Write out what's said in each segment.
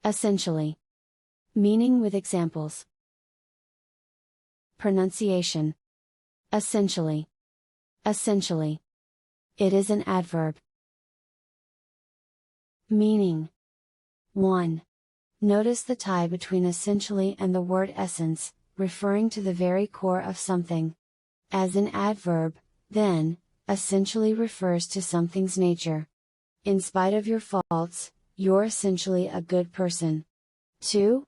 Essentially. Meaning with examples. Pronunciation. Essentially. Essentially. It is an adverb. Meaning. 1. Notice the tie between essentially and the word essence, referring to the very core of something. As an adverb, then, essentially refers to something's nature. In spite of your faults, you're essentially a good person. 2.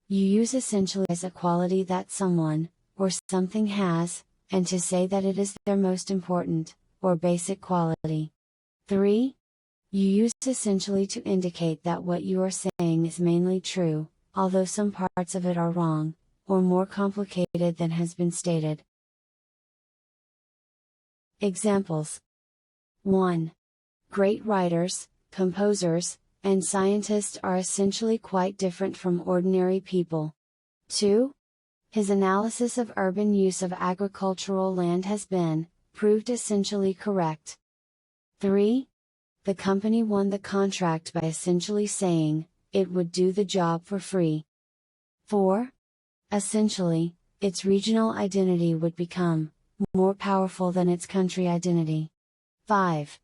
You use essentially as a quality that someone, or something has, and to say that it is their most important, or basic quality. 3. You use essentially to indicate that what you are saying is mainly true, although some parts of it are wrong, or more complicated than has been stated. Examples. 1. Great writers, composers, and scientists are essentially quite different from ordinary people. 2. His analysis of urban use of agricultural land has been proved essentially correct. 3. The company won the contract by essentially saying it would do the job for free. 4. Essentially, its regional identity would become more powerful than its country identity. 5.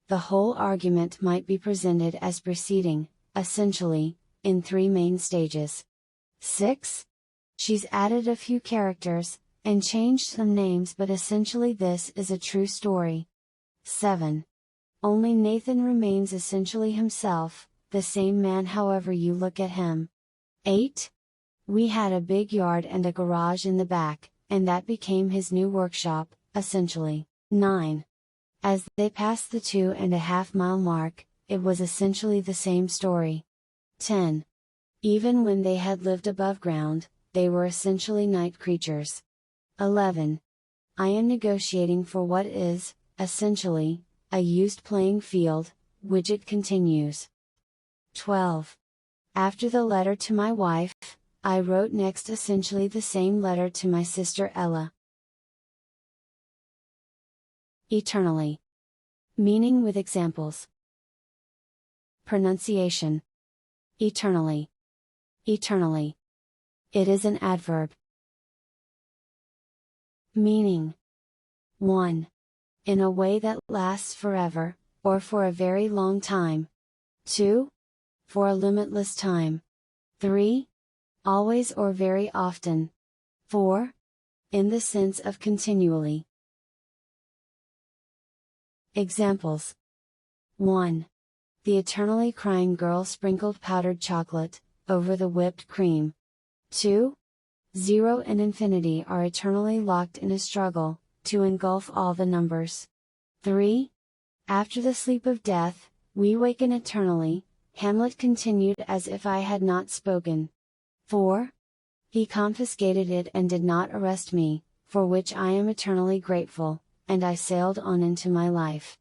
The whole argument might be presented as proceeding, essentially, in 3 main stages. 6. She's added a few characters, and changed some names, but essentially this is a true story. 7. Only Nathan remains essentially himself, the same man however you look at him. 8. We had a big yard and a garage in the back, and that became his new workshop, essentially. 9. As they passed the 2.5-mile mark, it was essentially the same story. 10. Even when they had lived above ground, they were essentially night creatures. 11. I am negotiating for what is, essentially, a used playing field, Widget continues. 12. After the letter to my wife, I wrote next essentially the same letter to my sister Ella. Eternally. Meaning with examples. Pronunciation. Eternally. Eternally. It is an adverb. Meaning. 1. In a way that lasts forever, or for a very long time. 2. For a limitless time. 3. Always or very often. 4. In the sense of continually. Examples. 1. The eternally crying girl sprinkled powdered chocolate over the whipped cream. 2. 0 and infinity are eternally locked in a struggle to engulf all the numbers. 3. After the sleep of death, we waken eternally, Hamlet continued as if I had not spoken. 4. He confiscated it and did not arrest me, for which I am eternally grateful, and I sailed on into my life.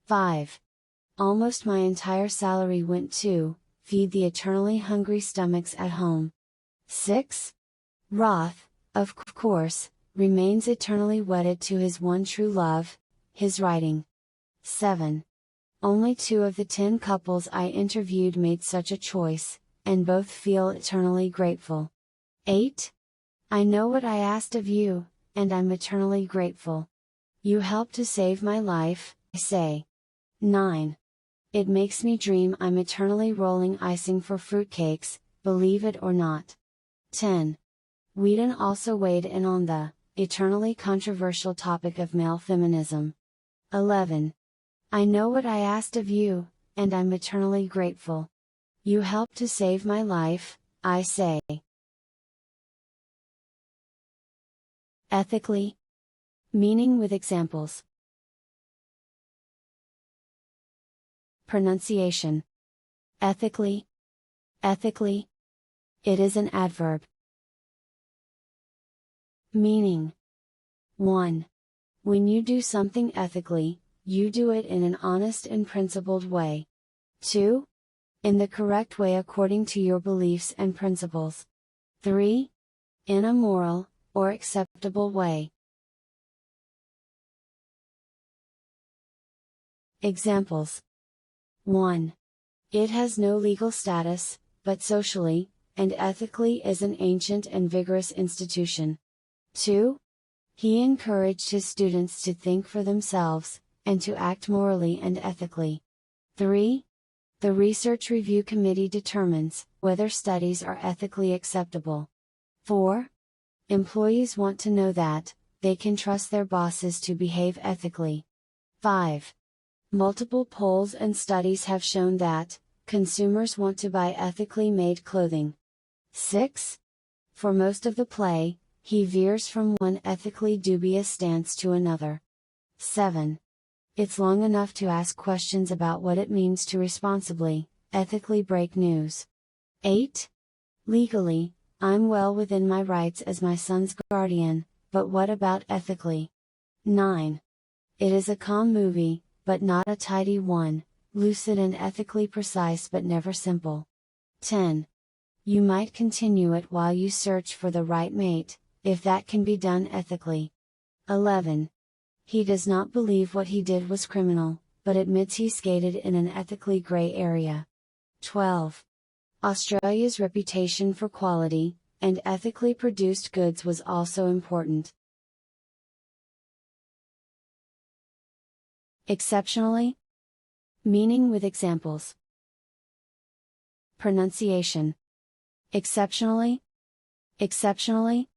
5. Almost my entire salary went to feed the eternally hungry stomachs at home. 6. Roth, of course, remains eternally wedded to his one true love, his writing. 7. Only 2 of the 10 couples I interviewed made such a choice, and both feel eternally grateful. 8. I know what I asked of you, and I'm eternally grateful. You helped to save my life, I say. 9. It makes me dream I'm eternally rolling icing for fruitcakes, believe it or not. 10. Whedon also weighed in on the eternally controversial topic of male feminism. 11. I know what I asked of you, and I'm eternally grateful. You helped to save my life, I say. Ethically. Meaning with examples. Pronunciation. Ethically. Ethically. It is an adverb. Meaning. 1. When you do something ethically, you do it in an honest and principled way. 2. In the correct way according to your beliefs and principles. 3. In a moral, or acceptable way. Examples. 1. It has no legal status, but socially and ethically is an ancient and vigorous institution. 2. He encouraged his students to think for themselves, and to act morally and ethically. 3. The Research Review Committee determines whether studies are ethically acceptable. 4. Employees want to know that they can trust their bosses to behave ethically. 5. Multiple polls and studies have shown that consumers want to buy ethically made clothing. 6. For most of the play, he veers from one ethically dubious stance to another. 7. It's long enough to ask questions about what it means to responsibly, ethically break news. 8. Legally, I'm well within my rights as my son's guardian, but what about ethically? 9. It is a calm movie, but not a tidy one, lucid and ethically precise but never simple. 10. You might continue it while you search for the right mate, if that can be done ethically. 11. He does not believe what he did was criminal, but admits he skated in an ethically gray area. 12. Australia's reputation for quality, and ethically produced goods was also important. Exceptionally? Meaning with examples. Pronunciation. Exceptionally? Exceptionally?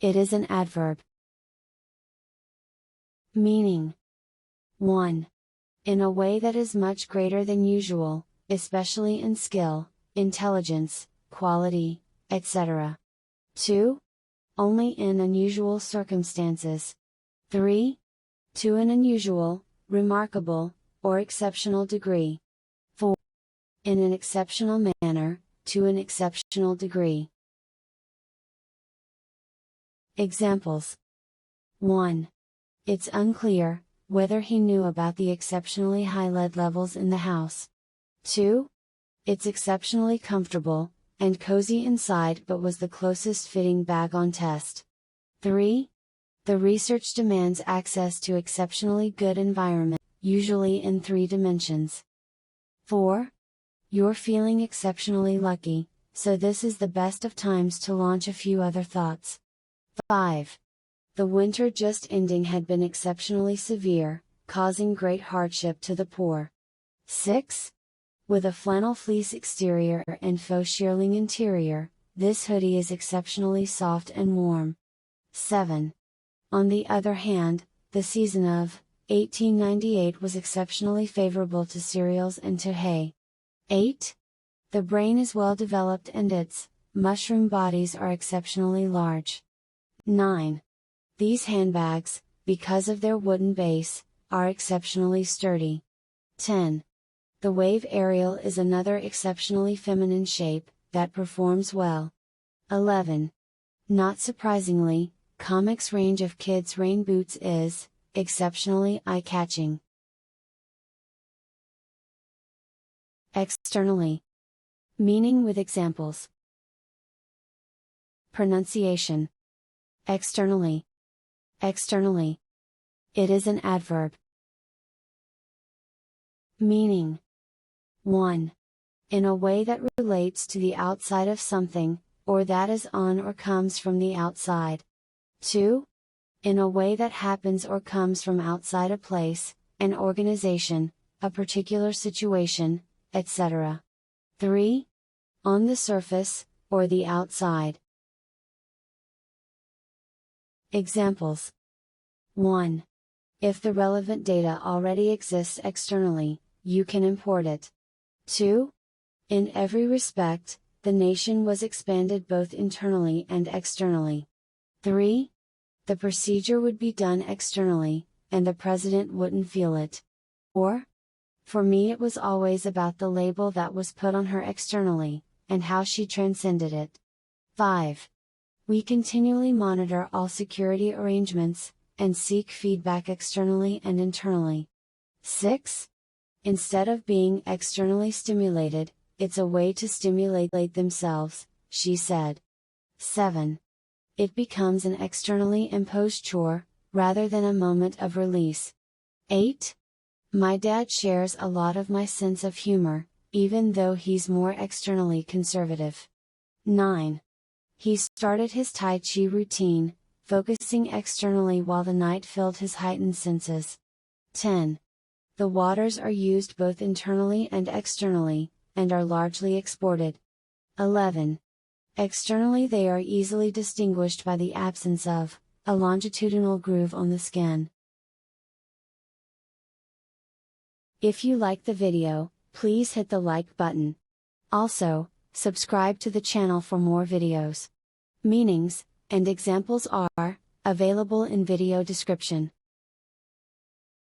It is an adverb. Meaning. 1. In a way that is much greater than usual, especially in skill, intelligence, quality, etc. 2. Only in unusual circumstances. 3. To an unusual, remarkable, or exceptional degree. 4. In an exceptional manner, to an exceptional degree. Examples. 1. It's unclear whether he knew about the exceptionally high lead levels in the house. 2. It's exceptionally comfortable and cozy inside but was the closest fitting bag on test. 3. The research demands access to exceptionally good environment, usually in 3 dimensions. 4. You're feeling exceptionally lucky, so this is the best of times to launch a few other thoughts. 5. The winter just ending had been exceptionally severe, causing great hardship to the poor. 6. With a flannel fleece exterior and faux shearling interior, this hoodie is exceptionally soft and warm. 7. On the other hand, the season of 1898 was exceptionally favorable to cereals and to hay. 8. The brain is well developed and its mushroom bodies are exceptionally large. 9. These handbags, because of their wooden base, are exceptionally sturdy. 10. The wave aerial is another exceptionally feminine shape, that performs well. 11. Not surprisingly, comics' range of kids' rain boots is exceptionally eye-catching. Externally. Meaning with examples. Pronunciation. Externally. Externally. It is an adverb. Meaning. 1. In a way that relates to the outside of something, or that is on or comes from the outside. 2. In a way that happens or comes from outside a place, an organization, a particular situation, etc. 3. On the surface, or the outside. Examples. 1. If the relevant data already exists externally, you can import it. 2. In every respect, the nation was expanded both internally and externally. 3. The procedure would be done externally, and the president wouldn't feel it. 4. For me it was always about the label that was put on her externally, and how she transcended it. 5. We continually monitor all security arrangements, and seek feedback externally and internally. 6. Instead of being externally stimulated, it's a way to stimulate themselves, she said. 7. It becomes an externally imposed chore, rather than a moment of release. 8. My dad shares a lot of my sense of humor, even though he's more externally conservative. 9. He started his Tai Chi routine, focusing externally while the night filled his heightened senses. 10. The waters are used both internally and externally, and are largely exported. 11. Externally they are easily distinguished by the absence of a longitudinal groove on the skin. If you like the video, please hit the like button. Also, subscribe to the channel for more videos. Meanings and examples are available in video description.